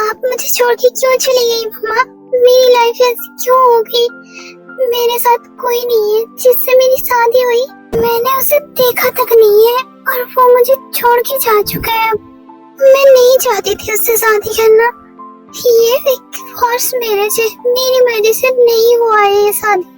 आप मुझे छोड़ के क्यों चली गई मम्मा? मेरी लाइफ ऐसी क्यों हो गई? मेरे साथ कोई नहीं है जिससे मेरी शादी हुई। मैंने उसे देखा तक नहीं है और वो मुझे छोड़ के जा चुका है। मैं नहीं चाहती थी उससे शादी करना। ये एक फोर्स मैरिज है, मेरी मर्जी से नहीं हुआ है ये शादी।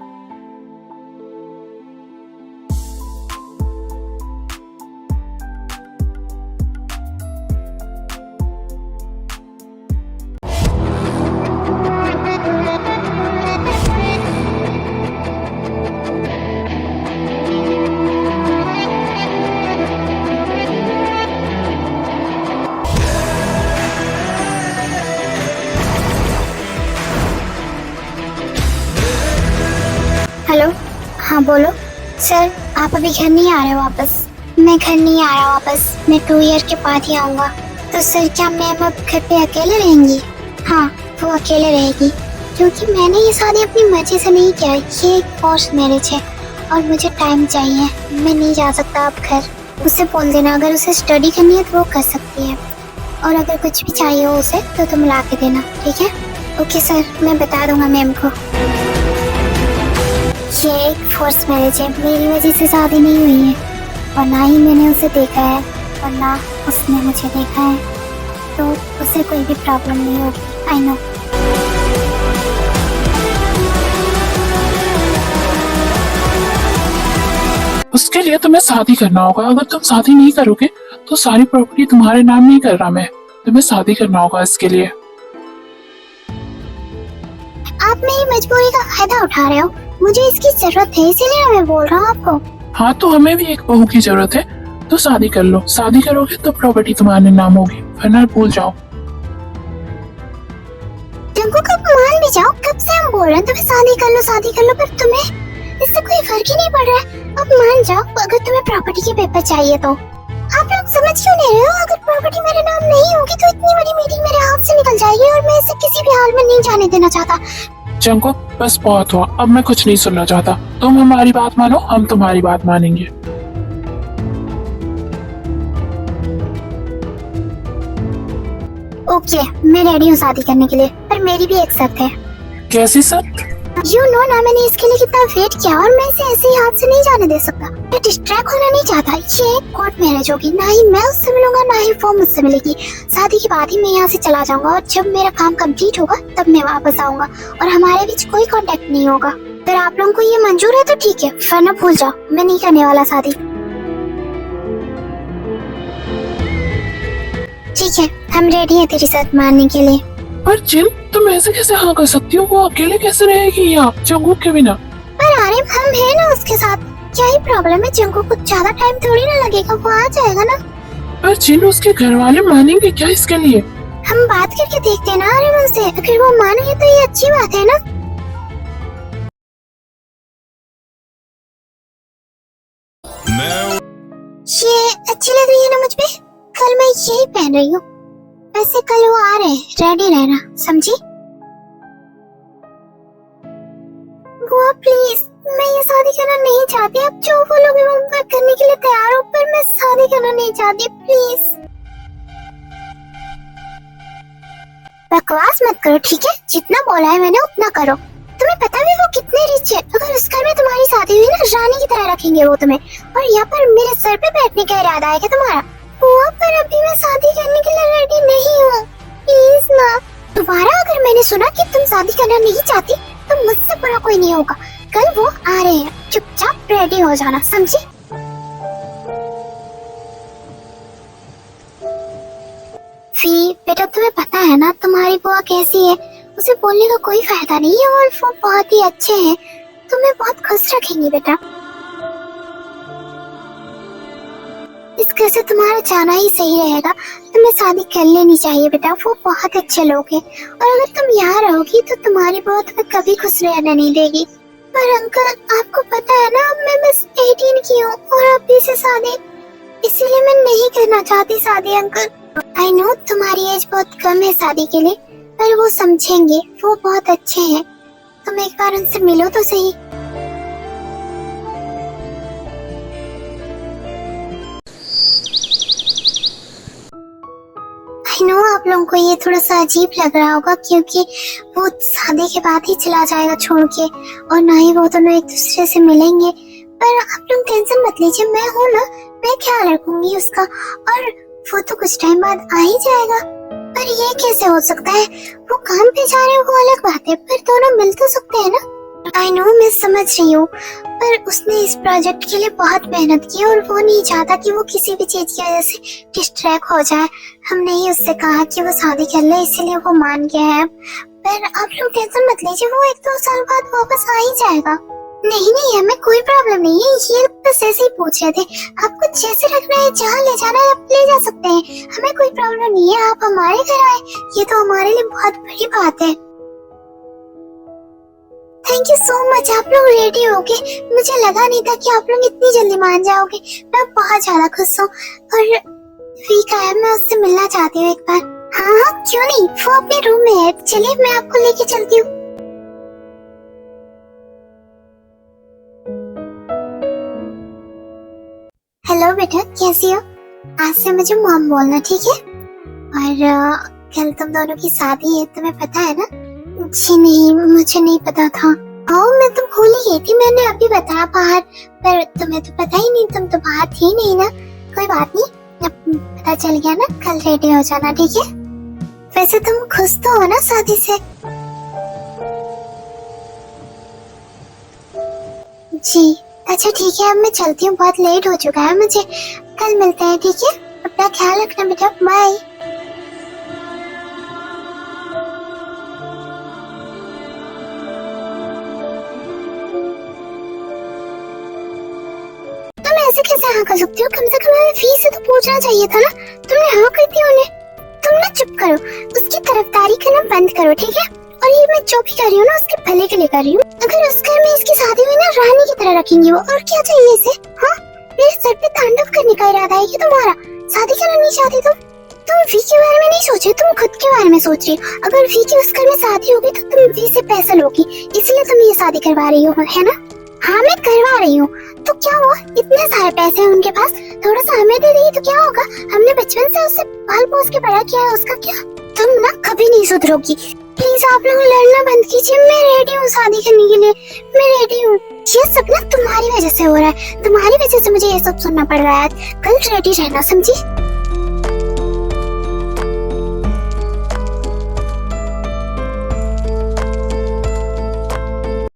हेलो, हाँ बोलो। सर आप अभी घर नहीं आ रहे वापस? मैं घर नहीं आ रहा वापस, मैं 2 ईयर के बाद ही आऊँगा। तो सर क्या मैम अब घर पे अकेले रहेंगी? हाँ वो अकेले रहेगी, क्योंकि मैंने ये शादी अपनी मर्जी से नहीं किया। ये एक फोर्स मैरिज है और मुझे टाइम चाहिए। मैं नहीं जा सकता अब घर। उससे बोल देना अगर उसे स्टडी करनी है तो वो कर सकती है, और अगर कुछ भी चाहिए हो उसे तो तुम ला के देना, ठीक है? ओके सर, मैं बता दूंगा मैम को। ये एक फोर्स मैरिज है, मेरी वजह से शादी नहीं हुई है, और ना ही मैंने उसे देखा है और ना उसने मुझे देखा है, तो उसे कोई भी प्रॉब्लम नहीं होगी। I know. उसके लिए तुम्हें शादी करना होगा। अगर तुम शादी नहीं करोगे तो सारी प्रॉपर्टी तुम्हारे नाम नहीं कर रहा मैं। तुम्हें शादी करना होगा इसके लिए। आप मेरी मजबूरी का फायदा उठा रहे हो। मुझे इसकी जरूरत है, इसीलिए मैं बोल रहा हूँ आपको। हाँ तो हमें भी एक बहू की जरूरत है, तो शादी कर लो। शादी करोगे तो प्रॉपर्टी तुम्हारे नाम होगी, वरना भूल जाओ। तुमको कब मान भी जाओ, कब से हम बोल रहे हैं तुम्हें शादी कर लो, पर तुम्हें इससे कोई फर्क ही नहीं पड़ रहा है। अब मान जाओ, अगर तुम्हें प्रॉपर्टी के पेपर चाहिए तो। आप लोग समझ क्यों नहीं रहे हो? अगर प्रॉपर्टी मेरे नाम नहीं होगी तो इतनी बड़ी मीटिंग मेरे हाथ से निकल जाएगी, और मैं इसे किसी भी हाल में नहीं जाने देना चाहता। जंको बस बहुत हुआ, अब मैं कुछ नहीं सुनना चाहता। तुम हमारी बात मानो, हम तुम्हारी बात मानेंगे। ओके, मैं रेडी हूँ शादी करने के लिए, पर मेरी भी एक शर्त है। कैसी शर्त? यू नो ना, मैंने इसके लिए कितना वेट किया, और मैं इसे ऐसे ही हाथ से नहीं जाने दे सकता। मैं डिस्ट्रैक्ट होना नहीं चाहता। ये एक कोर्ट मैरिज होगी, ना ही मैं उससे मिलूंगा ना ही वो मुझसे मिलेगी। शादी के बाद ही मैं यहाँ से चला जाऊंगा, और जब मेरा काम कंप्लीट होगा तब मैं वापस आऊंगा, और हमारे बीच कोई कांटेक्ट नहीं होगा। अगर आप लोगों को ये मंजूर है तो ठीक है, वरना भूल जाओ, मैं नहीं करने वाला शादी। ठीक है, हम रेडी हैं तेरी शर्त मानने के लिए। पर जिन तुम ऐसे कैसे हाँ कर सकती हो? वो अकेले कैसे रहेगी यहाँ जंगू के बिना? पर आर्यन, हम हैं ना उसके साथ। क्या ही प्रॉब्लम है? जंगू को ज्यादा टाइम थोड़ी ना लगेगा, वो आ जाएगा ना। पर जिन उसके घर वाले मानेंगे क्या इसके लिए? हम बात करके देखते हैं ना आर्यन से, अगर वो मानेंगे तो ये अच्छी बात है ना। ये अच्छी लग रही है ना मुझ पे? कल मैं यही पहन रही हूँ। वैसे कल वो आ रहे हैं, रेडी रहना, समझी? बुआ प्लीज, मैं ये शादी करना नहीं चाहती। अब जो बोलोगे वो मैं करने के लिए तैयार हूँ, पर मैं शादी करना नहीं चाहती, प्लीज। बकवास मत करो, ठीक है? जितना बोला है मैंने उतना करो। तुम्हें पता भी वो कितने रिच है? अगर उस घर में तुम्हारी शादी हुई ना, रानी की तरह रखेंगे वो तुम्हें, और यहाँ पर मेरे सर पे बैठने का इरादा है क्या तुम्हारा? बुआ, पर अभी मैं शादी करने के लिए रेडी नहीं हूँ, प्लीज ना। दोबारा अगर मैंने सुना कि तुम शादी करना नहीं चाहती तो मुझसे बुरा कोई नहीं होगा। कल वो आ रहे हैं, चुपचाप रेडी हो जाना, समझी? फी बेटा, तुम्हें पता है ना तुम्हारी बुआ कैसी है? उसे बोलने का कोई फायदा नहीं है, और वो बहुत ही अच्छे हैं, तुम्हें बहुत खुश रखेंगी बेटा। इस घर से तुम्हारा जाना ही सही रहेगा। तुम्हें शादी कर लेनी चाहिए बेटा, वो बहुत अच्छे लोग हैं, और अगर तुम यहाँ रहोगी तो तुम्हारी बुआ तुम्हें कभी खुश रहने नहीं देगी। पर अंकल, आपको पता है ना, अब मैं बस 18 की हूँ, और अभी से शादी, इसीलिए मैं नहीं करना चाहती शादी अंकल। आई नो तुम्हारी एज बहुत कम है शादी के लिए, पर वो समझेंगे, वो बहुत अच्छे हैं। तुम एक बार उनसे मिलो तो सही। आई नो आप लोगों को ये थोड़ा सा अजीब लग रहा होगा क्योंकि वो शादी के बाद ही चला जाएगा छोड़ के, और ना ही वो दोनों एक दूसरे से मिलेंगे। पर आप लोग टेंशन मत लीजिए, मैं हूँ ना, मैं ख्याल रखूंगी उसका, और वो तो कुछ टाइम बाद आ ही जाएगा। पर ये कैसे हो सकता है, वो काम पे जा रहे हैं वो अलग बात है, पर दोनों मिल तो सकते हैं ना। आई नो मैं समझ रही हूँ, पर उसने इस प्रोजेक्ट के लिए बहुत मेहनत की और वो नहीं चाहता कि वो किसी भी चीज की वजह से डिस्ट्रैक्ट हो जाए। हमने ही उससे कहा कि वो शादी कर ले, इसीलिए वो मान गया है। पर आप लोग टेंशन मत लीजिए, वो 1-2 साल बाद वापस आ ही जाएगा। नहीं नहीं, हमें कोई प्रॉब्लम नहीं है, ये बस ऐसे ही पूछ रहे थे। आपको जैसे रखना है, जहाँ ले जाना है आप ले जा सकते हैं, हमें कोई प्रॉब्लम नहीं है। आप हमारे घर आए, ये तो हमारे लिए बहुत बड़ी बात है। थैंक यू सो मच, आप लोग रेडी हो गए, मुझे लगा नहीं था कि आप लोग इतनी जल्दी मान जाओगे। मैं बहुत ज्यादा खुश हूँ, और वीक आया, मैं उससे मिलना चाहती हूँ एक बार। हाँ हाँ क्यों नहीं, वो अपने रूम में है, चलिए मैं आपको लेके चलती हूँ। हेलो बेटा, कैसी हो? आज से मुझे मॉम बोलना, ठीक है? और कल तुम दोनों की शादी है, तुम्हें पता है ना? जी नहीं, मुझे नहीं पता था। आओ, मैं तो भूल ही गई थी, मैंने अभी बताया बाहर, पर तुम्हें तो पता ही नहीं, तुम तो बाहर थी नहीं ना। कोई बात नहीं, अब पता चल गया ना, कल रेडी हो जाना, ठीक है? वैसे तुम खुश तो हो ना शादी से? जी अच्छा ठीक है, अब मैं चलती हूँ, बहुत लेट हो चुका है मुझे। कल मिलते हैं, ठीक है? अपना ख्याल रखना बेटा, बाय। तुम ऐसे कैसे हाँ कर सकती हो? कम से कम हमें फीस से तो पूछना चाहिए था ना, तुमने हाँ कर दी उन्हें। तुम ना चुप करो, उसकी तरफदारी करना बंद करो, ठीक है? और ये मैं जो भी कर रही हूँ ना, उसके भले के लिए कर रही हूँ। अगर उस घर में इसकी शादी हुई ना, रानी की तरह रखेंगे वो, और क्या चाहिए इसे? हाँ, मेरे सर पे तांडव करने का इरादा है कि तुम्हारा? शादी करना नहीं चाहती तुम वी के बारे में नहीं सोच रही, तुम खुद के बारे में सोच रही हो। अगर वी की उस घर में शादी होगी तो तुम वी से पैसा लोगी, इसलिए तुम ये शादी करवा रही हो, है ना? हाँ मैं करवा रही हूँ, तो क्या हुआ, इतने सारे पैसे हैं उनके पास, थोड़ा सा हमें दे देगी तो क्या होगा? हमने बचपन से उससे पाल पोस के बड़ा किया है, उसका क्या? तुम ना कभी नहीं सुधरोगी। प्लीज आप लोग लड़ना बंद कीजिए, मैं रेडी हूँ शादी करने के लिए, मैं रेडी हूँ। ये सब ना तुम्हारी वजह से हो रहा है, तुम्हारी वजह से मुझे ये सब सुनना पड़ रहा है। कल रेडी रहना, समझी?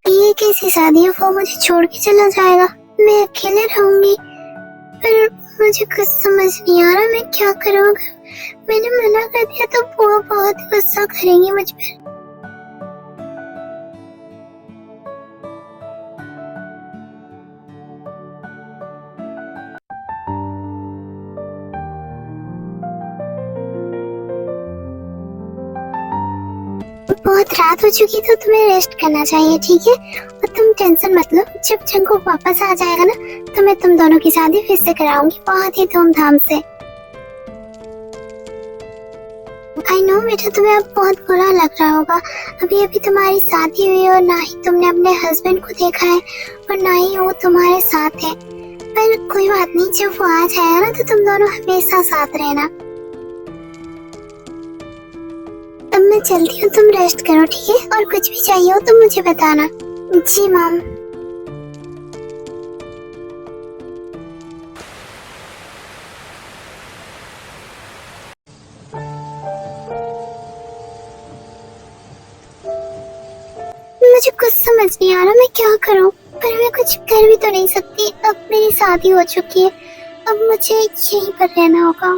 ये कैसी शादी है, वो मुझे छोड़ के चला जाएगा, मैं अकेले रहूंगी। पर मुझे कुछ समझ नहीं आ रहा, मैं क्या करूँगा? मैंने मना कर दिया तो वो बहुत गुस्सा करेंगी मुझ पर। बहुत रात हो चुकी तो तुम्हें रेस्ट करना चाहिए, ठीक है? और तुम टेंशन मत लो, जब जंगू वापस आ जाएगा ना, तो मैं तुम दोनों की शादी फिर से कराऊंगी, बहुत ही धूमधाम से। आई नो बेटा, तुम्हें अब बहुत बुरा लग रहा होगा, अभी अभी तुम्हारी शादी हुई और ना ही तुमने अपने हस्बैंड को देखा है और ना ही वो तुम्हारे साथ है। पर कोई बात नहीं, जब वो आ जाएगा ना तो तुम दोनों हमेशा साथ रहना। अब मैं चलती हूँ, तुम रेस्ट करो, ठीक है? और कुछ भी चाहिए हो तो मुझे बताना। जी मॉम। मुझे कुछ समझ नहीं आ रहा, मैं क्या करूं? पर मैं कुछ कर भी तो नहीं सकती, अब मेरी शादी हो चुकी है, अब मुझे यहीं पर रहना होगा।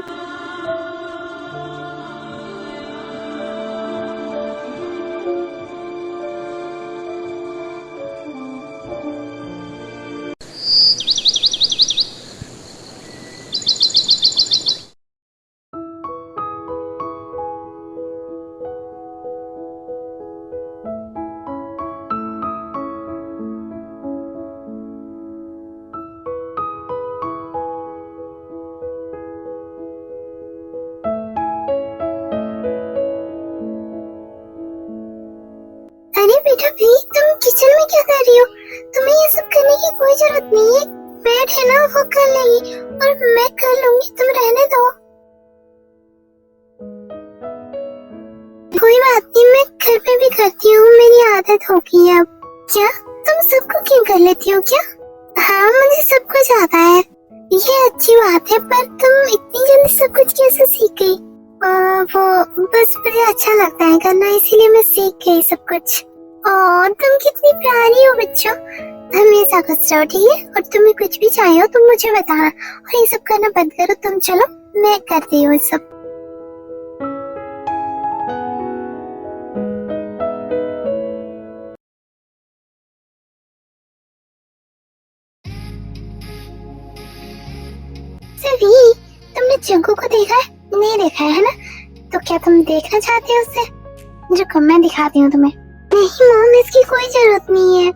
अरे बेटा भी, तुम किचन में क्या कर रही हो? तुम्हें ये सब करने की कोई जरूरत नहीं है, मैड है ना, वो कर लेगी और मैं कर लूंगी, तुम रहने दो। कोई बात नहीं, मैं घर पे भी करती हूँ, मेरी आदत हो गई है अब। क्या तुम सबको क्यों कर लेती हो क्या? हाँ, मुझे सब कुछ आता है, ये अच्छी बात है, पर तुम इतनी जल्दी सब कुछ कैसे सीख गई? वो बस मुझे अच्छा लगता है करना, इसीलिए मैं सीख गई सब कुछ। तुम कितनी प्यारी हो बच्चों, हमेशा खुश रहो, ठीक है? और तुम्हें कुछ भी चाहिए हो तुम मुझे बताना, और ये सब करना बंद करो, तुम चलो मैं करती हूँ सब। सभी, तुमने चिंकू को देखा है? नहीं देखा है ना? तो क्या तुम देखना चाहते हो उससे? रुको मैं दिखाती हूँ तुम्हें। नहीं मॉम, इसकी कोई जरूरत नहीं है।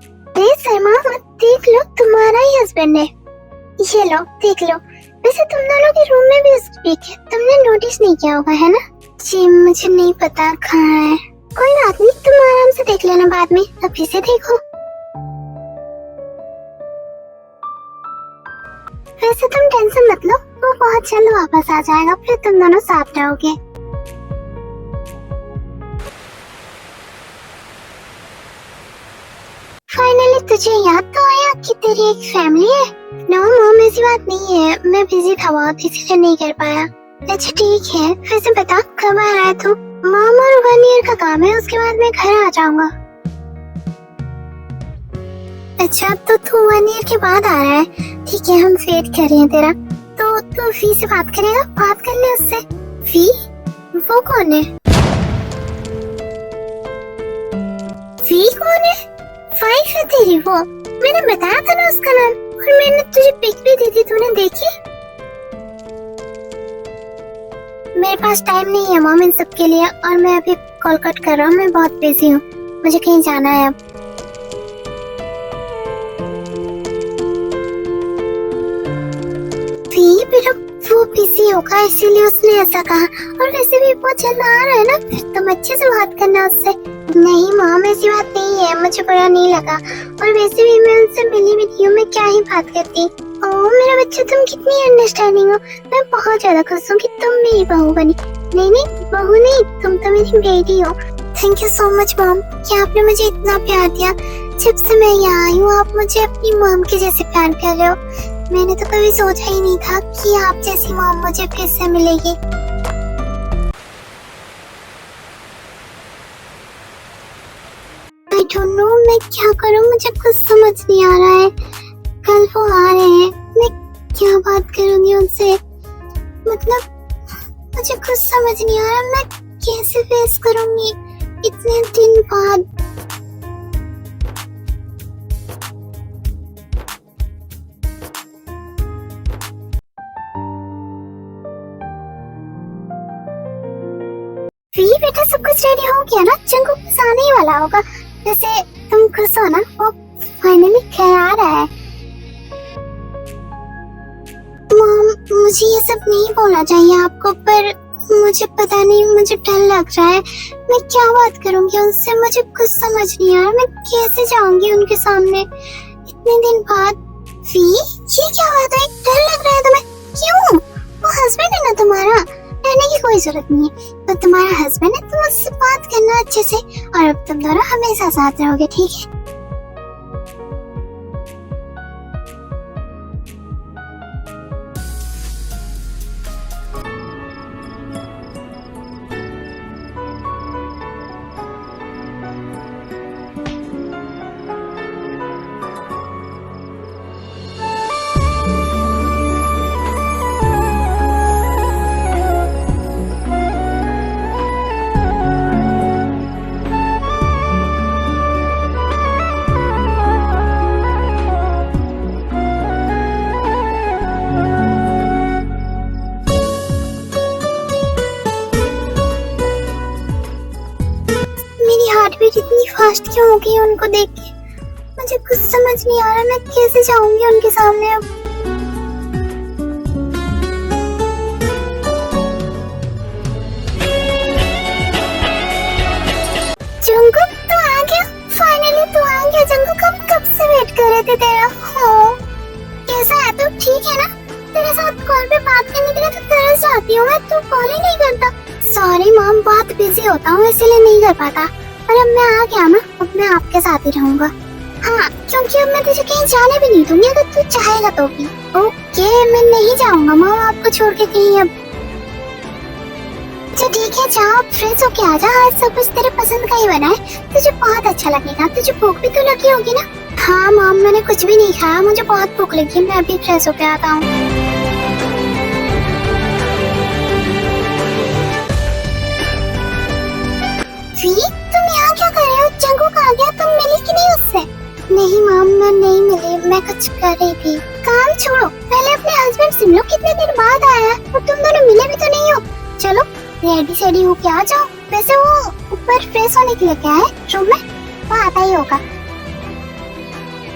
शर्मा मत, देख लो तुम्हारा ही हस्बैंड है, ये लो देख लो। वैसे तुम दोनों के रूम में भी उसकी पिक है, तुमने नोटिस नहीं किया होगा, है ना? जी मुझे नहीं पता कहाँ है। कोई बात नहीं, तुम आराम से देख लेना बाद में, अभी से देखो। वैसे तुम टेंशन मत लो, वो बहुत जल्द वापस आ जाएगा, फिर तुम दोनों साथ रहोगे। फाइनली तुझे याद तो आया कि तेरी एक फैमिली है। नो मॉम, ऐसी बात नहीं है, मैं बिजी था बहुत, इसलिए नहीं कर पाया। अच्छा ठीक है, वैसे बता कब आ रहा है तू? मॉम और 1 ईयर का काम है, उसके बाद मैं घर आ जाऊंगा। अच्छा तो तू 1 ईयर के बाद आ रहा है, ठीक है, हम वेट कर रहे हैं तेरा। तो तू फी से बात करेगा? बात कर ले उससे। फी? वो कौन है? फी कौन है? वाइफ है तेरी वो? मैंने बताया था ना उसका नाम, और मैंने तुझे पिक भी दी थी, तूने देखी? मेरे पास टाइम नहीं है मॉम इन सब के लिए, और मैं अभी कॉल कट कर रहा हूँ, मैं बहुत बिजी हूँ, मुझे कहीं जाना है अब। बेटा वो बिजी होगा इसीलिए उसने ऐसा कहा, और वैसे भी बहुत जल्द आ रहा है ना, फिर तुम अच्छे से बात करना उससे। नहीं मॉम, ऐसी बात नहीं है, मुझे बुरा नहीं लगा, और वैसे भी मैं उनसे मिली भी नहीं हूँ, मैं क्या ही बात करती। ओह मेरा बच्चा, तुम कितनी अंडरस्टैंडिंग हो, मैं बहुत ज्यादा खुश हूँ कि तुम मेरी बहू बनी। नहीं नहीं बहू नहीं, तुम तो मेरी बेटी हो। Thank you so much mom कि आपने मुझे इतना प्यार दिया। जब से मैं यहाँ आई हूँ आप मुझे अपनी मॉम के जैसे प्यार कर रहे हो। मैंने तो कभी सोचा ही नहीं था कि आप जैसी मॉम मुझे फिर से मिलेगी। I don't know, मैं क्या करूँ, मुझे कुछ समझ नहीं आ रहा है। कल वो आ रहे हैं, मैं क्या बात करूँगी उनसे, मतलब मुझे कुछ समझ नहीं आ रहा, मैं कैसे फेस करूँगी इतने दिन बाद। बेटा सब कुछ रेडी हो गया ना? चंकू बस आने ही वाला होगा। वैसे तुम खुश हो ना, वो फाइनली घर आ रहा है। मॉम मुझे ये सब नहीं बोलना चाहिए आपको, पर मुझे पता नहीं, मुझे डर लग रहा है। मैं क्या बात करूंगी उनसे, मुझे कुछ समझ नहीं आ रहा, मैं कैसे जाऊंगी उनके सामने इतने दिन बाद। ये क्या बात है, डर लग रहा है तुम्हें? क्यों? वो हस्बैंड है ना तुम्हारा, डरने की कोई जरूरत नहीं है। तो तुम्हारा हस्बैंड है, तुम उससे बात करना अच्छे से, और अब तुम दोनों हमेशा साथ रहोगे, ठीक है? इतनी फास्ट क्यों हो गई उनको देख के, मुझे कुछ समझ नहीं आ रहा, मैं कैसे जाऊंगी उनके सामने अब। जंगकुक तू आ गया, फाइनली तू आ गया जंगकुक, हम कब से वेट कर रहे थे तेरा। हो कैसा है तू, ठीक है ना? तेरे साथ कॉल पे बात करने के लिए तो तरस जाती हूँ मैं, तू कॉल ही नहीं करता। सॉरी मॉम, बहुत बिजी होता हूँ इसलिए नहीं कर पाता। पर अब मैं आ गया ना, अब मैं आपके साथ ही रहूंगा। हाँ, क्योंकि अब मैं तुझे कहीं जाने भी नहीं दूंगी अगर तू चाहेगा तो भी। ओके, मैं नहीं जाऊंगा मॉम आपको छोड़ के कहीं अब। अच्छा ठीक है, जाओ फ्रेश होके आ जा। आज सब कुछ तेरे पसंद का ही बना है, तुझे बहुत अच्छा लगेगा। तुझे भूख भी तो लगी होगी ना? हाँ मॉम, मैंने कुछ भी नहीं खाया, मुझे बहुत भूख लगी है। मैं अभी फ्रेश होके आता हूँ। तुम यहाँ क्या कर रहे हो? जंगू आ गया, तुम मिली कि नहीं उससे? नहीं मॉम, मैं नहीं मिली, मैं कुछ कर रही थी। काम छोड़ो, पहले अपने हस्बैंड से मिलो, कितने दिन बाद आया है और तुम दोनों मिले भी तो नहीं हो। चलो रेडी सेडी होके आ जाओ। वैसे वो ऊपर फ्रेश होने के लिए क्या है रूम में, वो आता ही होगा।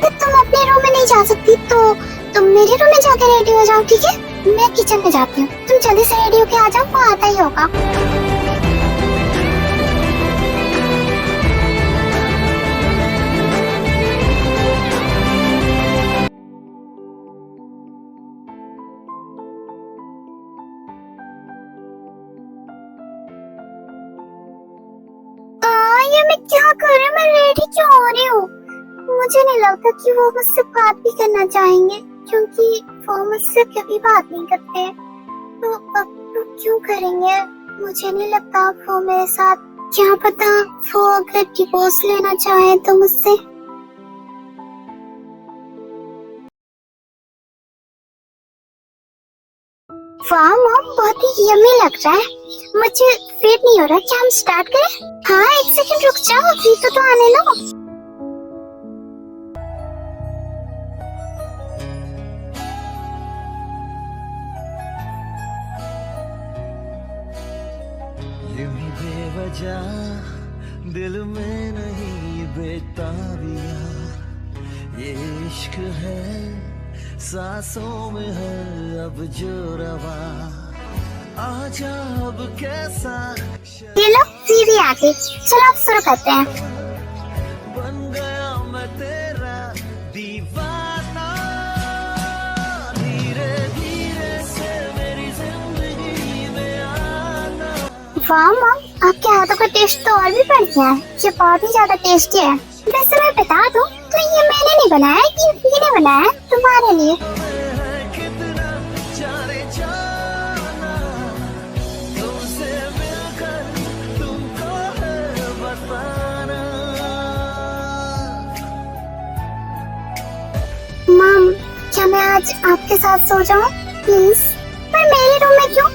तो तुम अपने रूम में नहीं जा सकती तो तुम मेरे रूम में जाकर रेडी हो जाओ, ठीक है? मैं किचन में जाती हूँ, तुम जल्दी से रेडी होके आ जाओ, वो आता ही होगा। ये मैं क्या कर रही हूँ? मैं रेडी क्यों हो रही हूँ? मुझे नहीं लगता कि वो मुझसे बात भी करना चाहेंगे, क्योंकि वो मुझसे कभी बात नहीं करते। तो अब तो क्यों करेंगे? मुझे नहीं लगता वो मेरे साथ, क्या पता वो अगर डिवोर्स लेना चाहे तो मुझसे। वाह मॉम, बहुत ही यम्मी लग रहा है। मुझे वेट नहीं हो रहा, क्या हम स्टार्ट करें? हाँ एक सेकंड रुक जाओ, अभी तो आने लो। यूं ही बेवजह दिल में नहीं बेताबिया, ये इश्क है सांसों में है अब जो रवा। आजा अब कैसा ये लो टीवी आ गई, चलो अब शुरू करते हैं। बन गया मैं तेरा दीवाना, धीरे धीरे से मेरी जिंदगी में आना। वाह मॉम, आपके हाथों का टेस्ट तो और भी बढ़ गया है, ये बहुत ही ज्यादा टेस्टी है। वैसे मैं बता दूं तो ये मैंने नहीं बनाया, ये वी ने बनाया है तुम्हारे लिए। कितना जाने जाना तुमसे मिलकर तुमको है बताना। मॉम, क्या मैं आज आपके साथ सो जाऊं प्लीज? पर मेरे रूम में क्यों?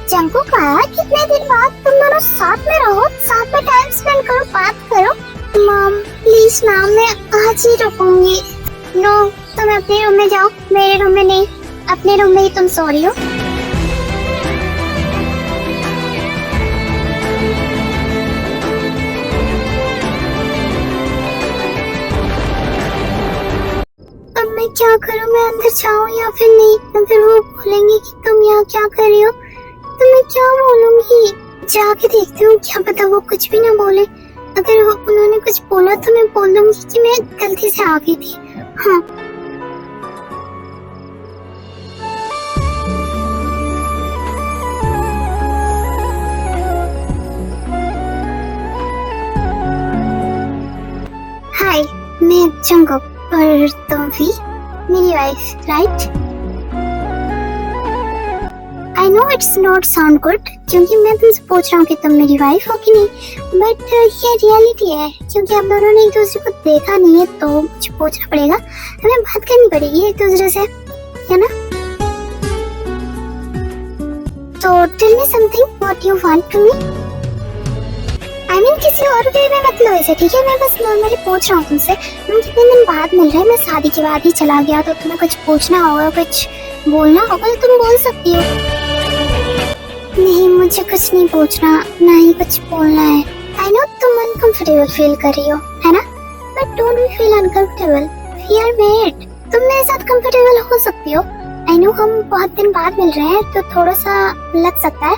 जंकुक आया कितने दिन बाद, तुम दोनों साथ में रहो, साथ में टाइम स्पेंड करो, बात करो। मॉम प्लीज ना, मैं आज ही रुकूंगी। नो, तुम अपने रूम में जाओ, मेरे रूम में नहीं। अपने रूम में ही तुम सो रही हो। अब मैं क्या करूं? मैं अंदर जाऊं या फिर नहीं? अगर वो बोलेंगे कि तुम यहाँ क्या कर रही हो तो मैं क्या बोलूंगी? जाके देखती हूँ, क्या पता वो कुछ भी ना बोले। अगर उन्होंने कुछ बोला तो मैं बोल दूंगी कि मैं गलती से आ गई थी। हाँ हाय, मैं जंगुक और तुम भी मेरी wife, right? I know it's not sound good, क्योंकि मैं तुमसे पूछ रहा हूँ कि तुम मेरी वाइफ हो कि नहीं, बट ये रियलिटी है। क्योंकि हम दोनों ने एक दूसरे को देखा नहीं है तो मुझे पूछना पड़ेगा, हमें बात करनी पड़ेगी एक दूसरे से, है ना? तो tell me something what you want to me. I mean किसी और वे में मत लो इसे, ठीक है? मैं बस नॉर्मली पूछ रहा हूँ तुमसे। हम कितने दिन बाद मिल रहे हैं, मैं शादी के बाद ही चला गया, तो तुम्हें कुछ पूछना होगा, कुछ बोलना होगा, तो तुम बोल सकती हो। नहीं, मुझे कुछ नहीं पूछना, ना ही कुछ बोलना है। आई नो तुम अनकंफर्टेबल फील कर रही हो, है ना? But don't be feel uncomfortable, we are made. तुम मेरे साथ कंफर्टेबल हो सकती हो। आई नो हम बहुत दिन बाद मिल रहे हैं तो थोड़ा सा लग सकता है,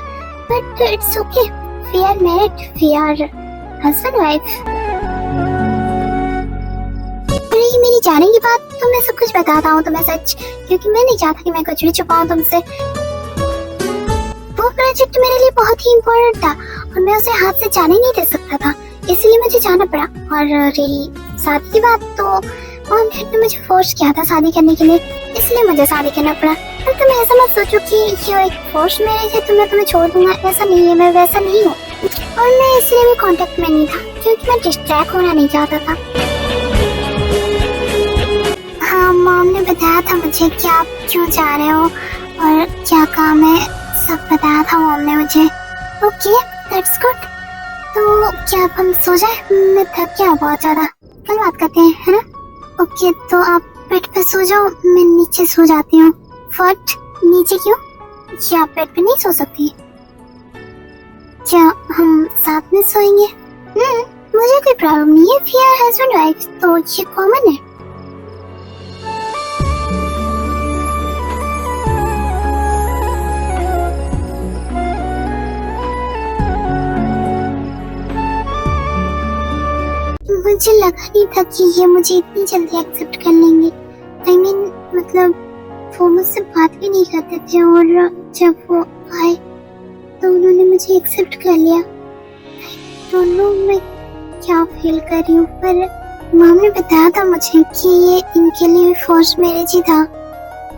but it's okay, we are made, we are husband wife. रही मेरी जाने की बात, तो मैं सब कुछ बताता हूँ तुम्हें सच, क्योंकि मैं नहीं चाहता कि मैं कुछ भी छुपाऊं तुमसे। वो प्रोजेक्ट मेरे लिए बहुत ही इम्पोर्टेंट था और मैं उसे हाथ से जाने नहीं दे सकता था, इसलिए मुझे जाना पड़ा। और रही शादी की बात, तो मॉम डैड ने मुझे फोर्स किया था शादी करने के लिए, इसलिए मुझे शादी करना पड़ा। पर तुम ऐसा मत सोचो कि ये एक फोर्स मैरिज है तो मैं तुम्हें छोड़ दूंगा, ऐसा नहीं है, मैं वैसा नहीं हूँ। और मैं इसलिए भी कांटेक्ट में नहीं था क्योंकि मैं डिस्ट्रैक्ट होना नहीं चाहता था। हाँ, मॉम ने बताया था मुझे कि आप क्यों जा रहे हो और क्या काम है, सब बताया था मॉम ने मुझे। Okay, that's good. तो क्या अब हम सो जाए? मैं थक गया बहुत ज्यादा, कल बात करते हैं, है ना? ओके, तो आप बेड पे सो जाओ, मैं नीचे सो जाती हूँ। फट, नीचे क्यों? क्या आप बेड पे नहीं सो सकती? क्या हम साथ में सोएंगे? मुझे कोई प्रॉब्लम नहीं है, वी आर हस्बैंड वाइफ, तो ये कॉमन है। मुझे लगा नहीं था कि ये मुझे इतनी जल्दी एक्सेप्ट कर लेंगे। I mean, मतलब वो मुझसे बात भी नहीं करते थे और जब वो आए तो उन्होंने मुझे एक्सेप्ट कर लिया। I don't know मैं क्या फील कर रही हूँ, पर मॉम ने बताया था मुझे कि ये इनके लिए फोर्स मैरिज ही था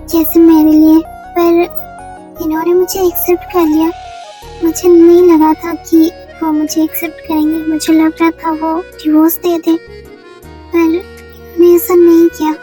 जैसे मेरे लिए, पर इन्होंने मुझे एक्सेप्ट कर लिया। मुझे नहीं लगा था कि वो मुझे एक्सेप्ट करेंगे, मुझे लग रहा था वो डिवोर्स दे दे, पर उन्होंने ऐसा नहीं किया।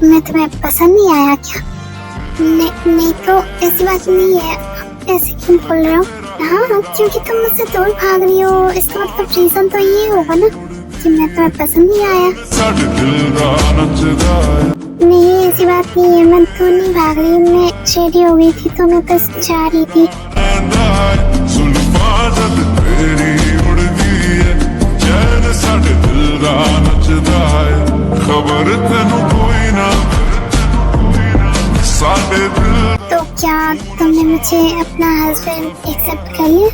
मैं तुम्हें पसंद नहीं आया क्या? नहीं तो ऐसी बात नहीं है, ऐसे क्यों बोल रहे हो? हाँ, क्योंकि तुम मुझसे दूर भाग रही हो, इसका मतलब रीजन तो ये होगा ना कि मैं तुम्हें पसंद नहीं आया। नहीं, ऐसी बात नहीं है, मैं दूर नहीं भाग रही, मैं रेडी हो गई थी तो मैं बस जा रही थी। तो क्या तुमने मुझे अपना हस्बैंड एक्सेप्ट कर लिया?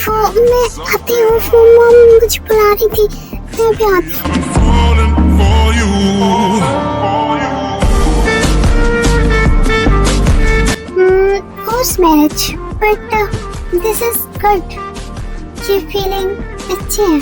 वो मैं आती हूँ, वो मॉम मुझे बुला रही थी, मैं भी आती हूँ। Force marriage, but this is good. ये फीलिंग अच्छी है।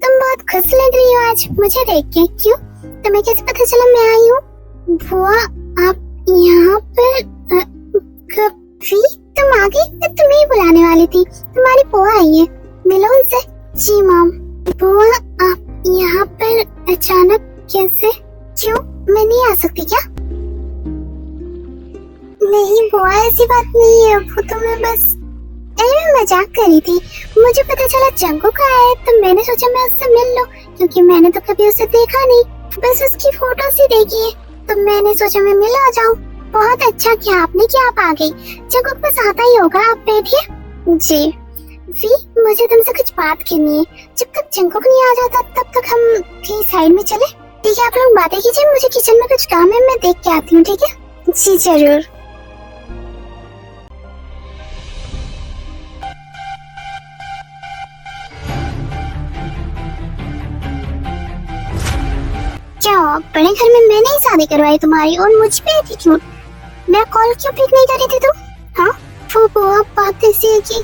तुम बहुत खुश लग रही हो आज मुझे देख के, क्यों? तुम्हें कैसे पता चला मैं आई हूँ? बुआ, आप यहाँ पर कभी तुम आ गई? मैं तुम्हें ही बुलाने वाली थी, तुम्हारी बुआ आई है, मिलो उनसे। जी मॉम। बुआ, आप यहाँ पर अचानक कैसे? क्यों, मैं नहीं आ सकती क्या? नहीं बुआ, ऐसी बात नहीं है, वो तो मैं बस मैं मजाक कर रही थी। मुझे पता चला जंगुक आया है तो मैंने सोचा मैं उससे मिल लूं, क्योंकि मैंने तो कभी उसे देखा नहीं, बस उसकी फोटोज ही देखी है, तो मैंने सोचा मैं मिल आ जाऊं। बहुत अच्छा किया आपने कि आप आ गई। जंगुक बस आता ही होगा, आप बैठिए। जी वी, मुझे तुमसे कुछ बात करनी है। जब तक जंगुक नहीं आ जाता तब तक हम कहीं साइड में चले? ठीक है, आप लोग बातें कीजिए, मुझे किचन में कुछ काम है, मैं देख के आती हूँ। ठीक है? जी जरूर। क्या बड़े घर में मैंने ही शादी करवाई तुम्हारी और मुझ पे एटीट्यूड? मैं कॉल क्यों पिक नहीं कर रही थी तुम? हाँ, वो बहुत बात ऐसी है कि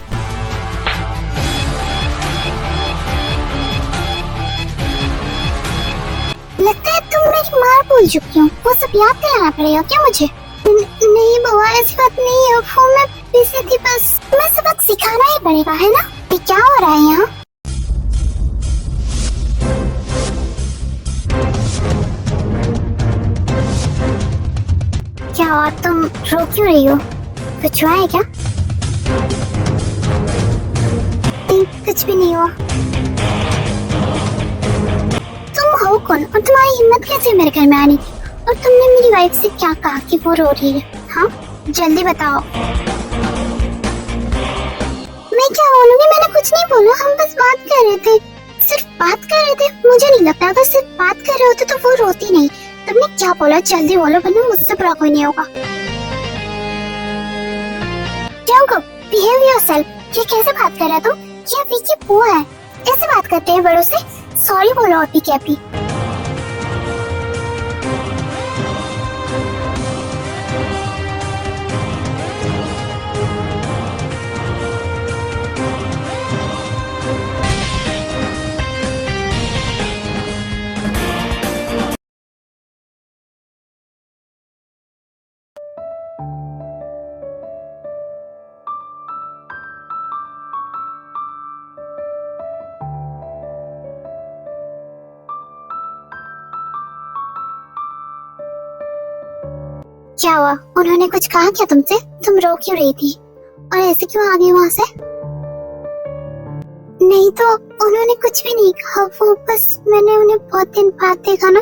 भूल चुकी हूँ, वो सब याद दिलाना पड़ेगा क्या मुझे? नहीं बुआ, ऐसी बात नहीं है, वो मैं बिजी थी बस। मैं सबक सिखाना ही पड़ेगा है ना? ये क्या हो रहा है यहाँ? क्या हुआ, तुम रो क्यों रही हो? कुछ हुआ है क्या? नहीं, कुछ भी नहीं हुआ। तुम हो कौन और तुम्हारी हिम्मत कैसे मेरे घर में आने की? और तुमने मेरी वाइफ से क्या कहा कि वो रो रही है? हाँ, जल्दी बताओ। मैं क्या बोलूँगी? मैंने कुछ नहीं बोला, हम बस बात कर रहे थे, सिर्फ बात कर रहे थे। मुझे नहीं लगता अगर सिर्फ बात कर रहे होते तो वो रोती नहीं। तुमने क्या बोला? जल्दी बोलो वरना मुझसे बुरा कोई नहीं होगा। Jungkook, behave yourself. ये कैसे बात कर रहा तू? ये अभी की बुआ है, ऐसे बात करते हैं बड़ों से? सॉरी बोलो अभी के अभी। क्या हुआ? उन्होंने कुछ कहा क्या तुमसे? तुम रो क्यों रही थी और ऐसे क्यों आ गई वहाँ से? नहीं तो उन्होंने कुछ भी नहीं कहा, वो बस मैंने उन्हें बहुत दिन बाद देखा ना,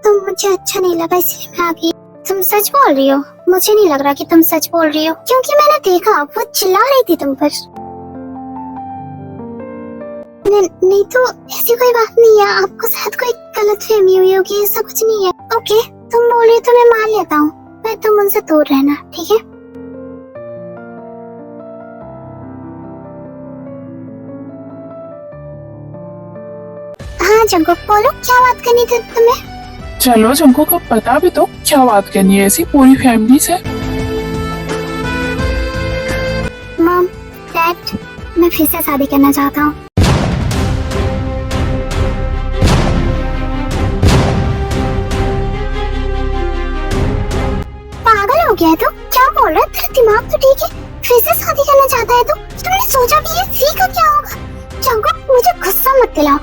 तो मुझे अच्छा नहीं लगा इसलिए मैं आ गई। तुम सच बोल रही हो? मुझे नहीं लग रहा कि तुम सच बोल रही हो, क्योंकि मैंने देखा वो चिल्ला रही थी तुम पर। नहीं तो ऐसी कोई बात नहीं है, आपको शायद कोई गलतफहमी हुई होगी, ऐसा कुछ नहीं है। ओके, तुम बोल रही हो तो मैं मान लेता हूँ, मैं तुम उनसे दूर रहना, ठीक है? हाँ जंगकुक, बोलो क्या बात करनी थी तुम्हें? चलो जंगकुक, अब बता भी दो क्या बात करनी है ऐसी पूरी फैमिली से। मॉम, डैड, मैं फिर से शादी करना चाहता हूँ। पागल हो गया है तू? क्या बोल रहा है? तेरा दिमाग तो ठीक है? फिर से शादी करना चाहता है तू? तुमने सोचा भी है फी का क्या होगा? जंगकुक, मुझे गुस्सा मत दिलाओ।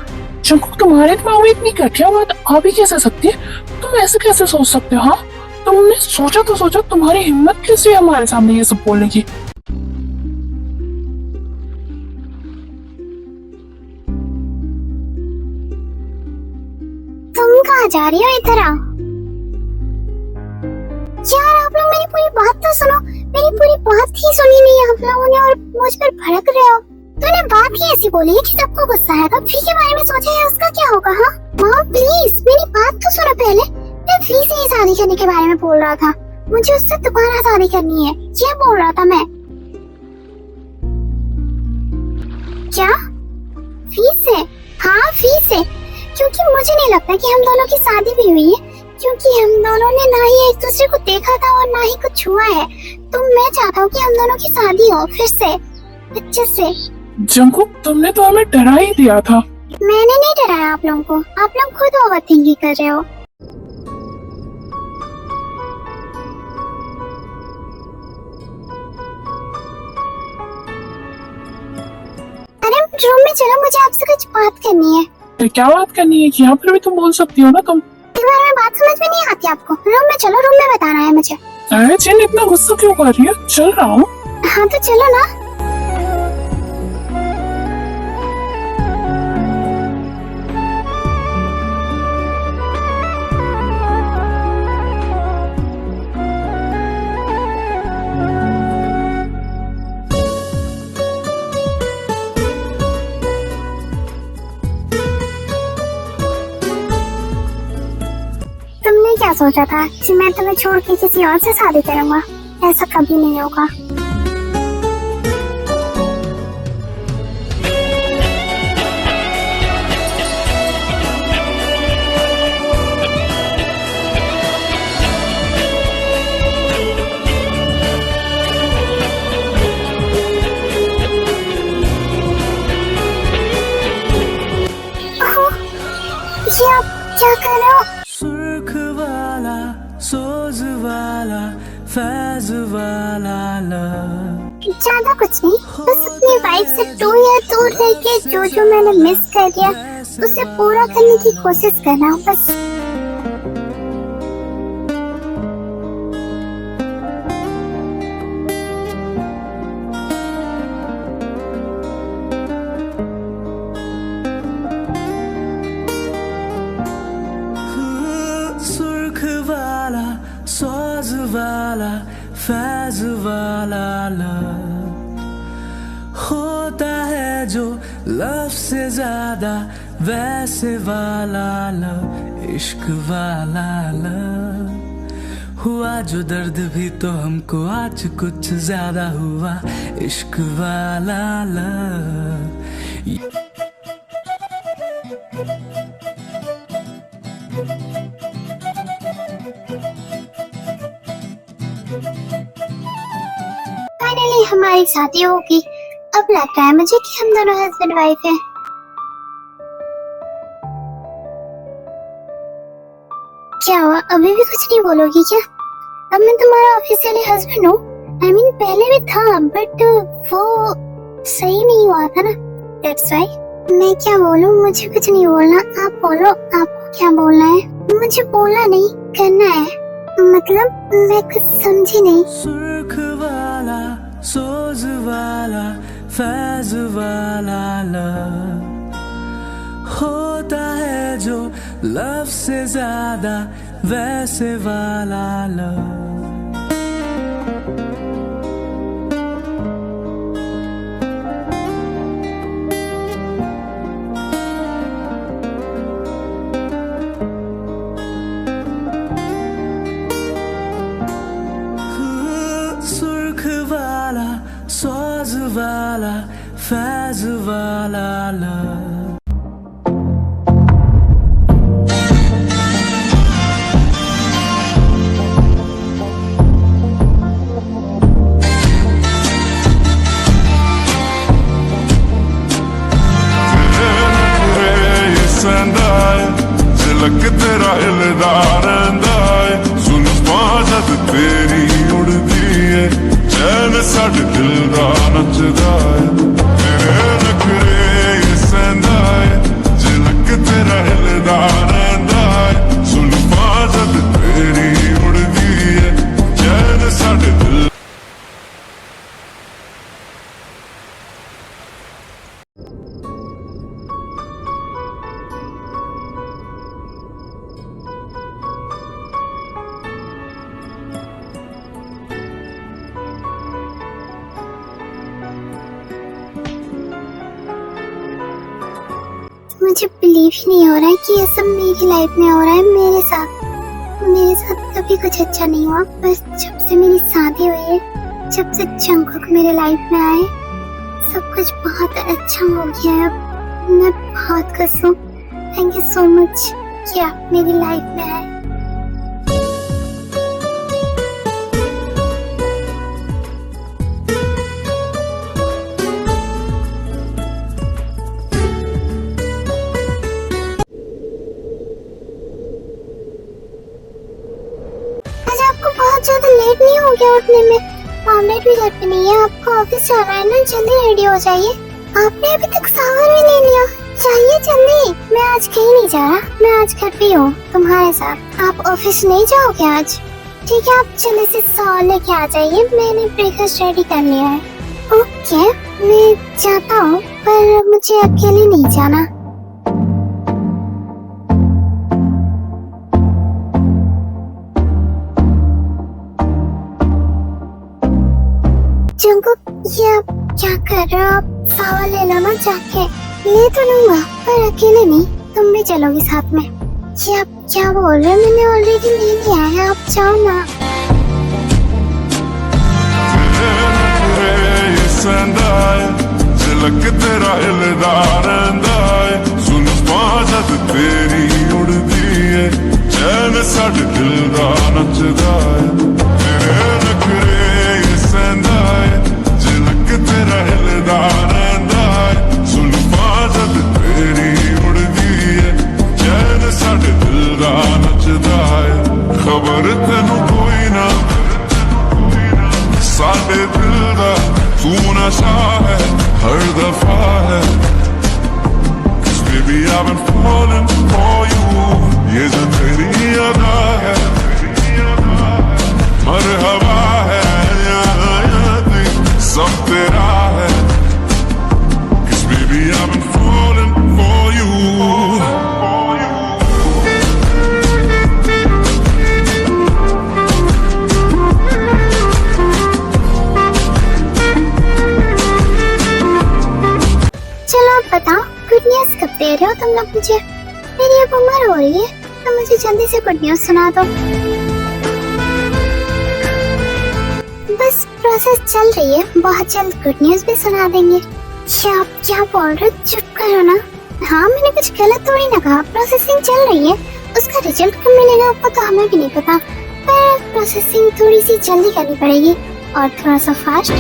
जंगकुक, तुम्हारे दिमाग में इतनी घटिया बात आ भी कैसे सकती है? तुम ऐसे कैसे सोच सकते हो? हाँ, तुमने सोचा तो सोचा, तुम्हारी हिम्मत कैसे है हमारे सामने ये सब बोलने की? तुम कहाँ जा रही हो? इधर आओ। यार आप लोग मेरी पूरी बात तो सुनो, मेरी पूरी बात ही सुनी नहीं आप लोगों ने और मुझ पर भड़क रहे हो। तूने बात ही ऐसी बोली है कि सबको गुस्सा आएगा। फी के बारे में सोचा है, उसका क्या होगा? हाँ मॉम प्लीज मेरी बात तो सुनो पहले। मैं फी से ही शादी करने के बारे में बोल रहा था, मुझे उससे दोबारा शादी करनी है, ये बोल रहा था मैं। क्या? फी से? हाँ फी से, क्योंकि मुझे नहीं लगता कि हम दोनों की शादी भी हुई है, क्योंकि हम दोनों ने ना ही एक दूसरे को देखा था और ना ही कुछ हुआ है। तो मैं चाहता हूँ कि हम दोनों की शादी हो फिर से, अच्छे से। जंगकुक, तुमने तो हमें डरा ही दिया था। मैंने नहीं डराया आप लोगों को, आप लोग खुद ओवर थिंकिंग कर रहे हो। अरे रूम में चलो, मुझे आपसे कुछ बात करनी है। तो क्या बात करनी है? यहाँ पर भी तुम बोल सकती हो ना तुम। इस बारे में बात समझ में नहीं आती आपको? रूम में चलो, रूम में बताना है मुझे। अरे जिन, इतना गुस्सा क्यों कर रही है? चल रहा हूँ। हाँ तो चलो ना। तुमने क्या सोचा था कि मैं तुम्हें छोड़ के किसी और से शादी करूंगा? ऐसा कभी नहीं होगा। ये आप क्या कर रहे हो? सुर्ख वाले फैज वाला लव। ज्यादा कुछ नहीं, बस अपनी वाइफ से 2 ईयर दूर रह के जो जो मैंने मिस कर दिया उसे पूरा करने की कोशिश कर रहा हूँ बस। सुर्ख वाला सोज वाला फैज वाला लव होता है जो लव से ज्यादा वैसे वाला लव, इश्क वाला लव। हुआ जो दर्द भी तो हमको आज कुछ ज्यादा हुआ, इश्क वाला लव। फाइनली हमारी शादी होगी। अब लगता है मुझे कि हम दोनों हस्बैंड वाइफ हैं। क्या हुआ, अभी भी कुछ नहीं बोलोगी क्या? अब मैं तुम्हारा ऑफिशियली हस्बैंड हूँ। I mean, पहले भी था बट वो सही नहीं हुआ था ना, that's why। मैं क्या बोलूँ, मुझे कुछ नहीं बोलना, आप बोलो आपको क्या बोलना है। मुझे बोलना नहीं, करना है। मतलब मैं कुछ समझी नहीं। सुर्ख वाला सोज वाला फैज वाला लव होता है जो लव से ज्यादा वैसे वाला लव। सुर्ख वाला सोज वाला फैज वाला लव। झलक तेरा हिलदा रहिंदा है, जुल्फां जद तेरी उड़दी है, चैन साडे दिल दा नचदा है। तेरे नखरे ये सहंदा है, झलक तेरा हिलदा रहिंदा है, जुल्फां जद तेरी उड़दी है, चैन साडे दिल। मुझे बिलीव ही नहीं हो रहा है कि ये सब मेरी लाइफ में हो रहा है। मेरे साथ कभी कुछ अच्छा नहीं हुआ, बस जब से मेरी शादी हुई है, जब से जंगकुक मेरे लाइफ में आए, सब कुछ बहुत अच्छा हो गया है। अब मैं बहुत खुश हूँ। थैंक यू सो मच कि आप मेरी लाइफ में आए। बहुत ज्यादा लेट नहीं हो गया उठने में? ऑमलेट भी घर पे नहीं है, आपको ऑफिस जाना है ना, जल्दी रेडी हो जाइए। आपने अभी तक शावर भी नहीं लिया, चाहिए जल्दी। मैं आज कहीं नहीं जा रहा, मैं आज घर पे हूँ तुम्हारे साथ। आप ऑफिस नहीं जाओगे आज? ठीक है, आप जल्दी से शावर लेके आ जाइए, मैंने ब्रेकफास्ट रेडी कर लिया है। ओके, मैं जाता हूँ, पर मुझे अकेले नहीं जाना। जंगकुक, ये आप क्या कर रहे हो? आप शावर ले लो ना जाके। ले तो लूंगा, पर अकेले नहीं, तुम भी चलोगे साथ में। ये आप क्या बोल रहे हो? मैंने ऑलरेडी ले लिया है, आप जाओ ना। झलक तेरा हिलदा रहिंदा है, जुल्फां जद तेरी उड़दी है, चैन साडे दिल दा नचदा है। तेरे नखरे ये सहंदा है, झलक तेरा हिलदा रहिंदा है, जुल्फां जद तेरी उड़दी है, चैन साडे दिल दा नचदा है। खबर तेनू कोई ना I've been falling for you. ये जो तेरी अदा है मरहबा है सब तेरा है 'Cause baby I've been falling for you. चलो अब बताओ गुड न्यूज कब दे रहे हो तुम लोग मुझे? मेरी अब उम्र हो रही है तो मुझे जल्दी से गुड न्यूज सुना दो। बस प्रोसेस चल रही है, बहुत जल्द गुड न्यूज भी सुना देंगे। क्या बोल रहे हो? चुप करो ना। हाँ मैंने कुछ गलत थोड़ी ना कहा, प्रोसेसिंग चल रही है, उसका रिजल्ट कब मिलेगा आपको तो हमें भी नहीं पता, पर प्रोसेसिंग थोड़ी सी जल्दी करनी पड़ेगी और थोड़ा सा फास्ट।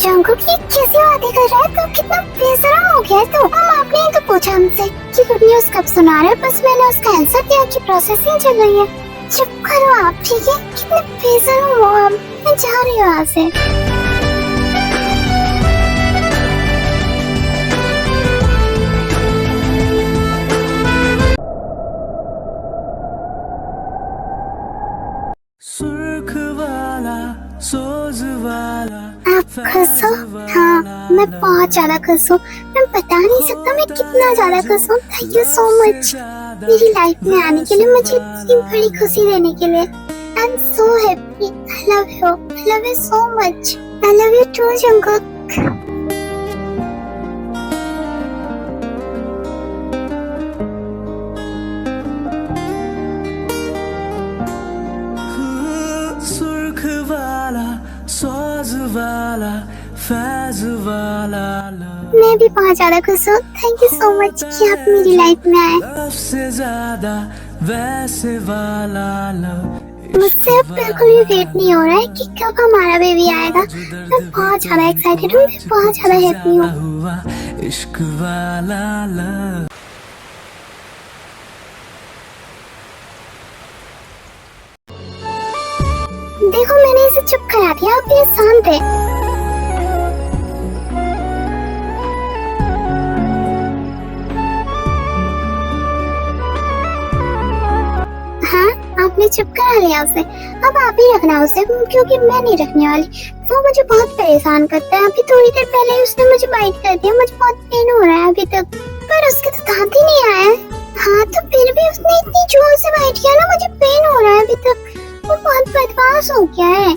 जंगुक ये कैसी बातें कर रहा है? तो कितना बेशरम हो गया है तो। आपने ही तो पूछा हमसे कि गुड न्यूज कब सुना रहे हो, बस मैंने उसका आंसर दिया कि प्रोसेसिंग चल रही है। चुप करो आप, ठीक है? कितने बेशरम हो आप। मैं जा रही हूँ यहाँ से। सुर्ख वाला सोज वाला आप खुश हो? हाँ मैं बहुत ज्यादा खुश हूँ, मैं बता नहीं सकता मैं कितना ज्यादा खुश हूँ। थैंक यू सो मच मेरी लाइफ में आने के लिए, मुझे इतनी बड़ी खुशी देने के लिए। I am so happy. I love you so much. I love you too Jungkook. सुर्ख वाला सोज वाला फैज वाला मैं भी बहुत ज्यादा खुश हूँ। थैंक यू सो मच कि आप मेरी लाइफ में आए। सबसे ज्यादा वैसे वाला मुझसे अब बिल्कुल भी वेट नहीं हो रहा है कि कब हमारा बेबी आएगा। मैं बहुत ज्यादा एक्साइटेड हूँ, मैं बहुत ज्यादा हैप्पी हूँ। हुआ इश्क वाला लव। देखो मैंने इसे चुप करा दिया, अब ये शांत है। हाँ आपने चुप करा लिया उसे, अब आप ही रखना उसे, क्योंकि मैं नहीं रखने वाली। वो मुझे बहुत परेशान करता है। अभी थोड़ी देर पहले ही उसने मुझे बाइट कर दिया, मुझे बहुत पेन हो रहा है अभी तक, पर उसके तो दांत ही नहीं आया है। हाँ तो फिर भी उसने इतनी जोर से बाइट किया ना, मुझे पेन हो रहा है अभी तक। वो बहुत बदमाश हो गया है।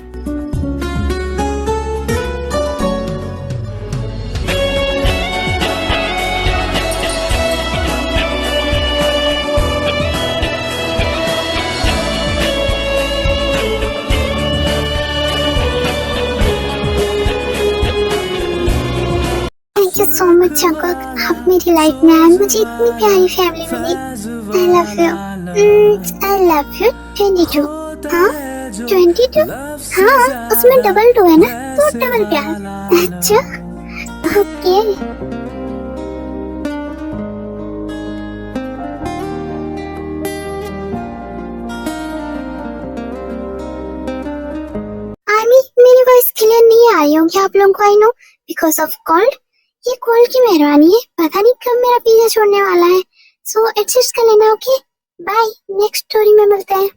Thank you so much Jungkook, आप मेरी लाइफ में आए, मुझे इतनी प्यारी फैमिली मिली। I love you 22। हाँ 22? हाँ उसमें डबल 2 है ना, तो डबल प्यार। अच्छा ओके। मेरी वॉइस क्लियर नहीं आ रही होगी आप लोगों को, I know because of cold. ये कोल्ड की मेहरबानी है, पता नहीं कब मेरा पीछा छोड़ने वाला है। सो एडजस्ट कर लेना। ओके बाय, नेक्स्ट स्टोरी में मिलते हैं।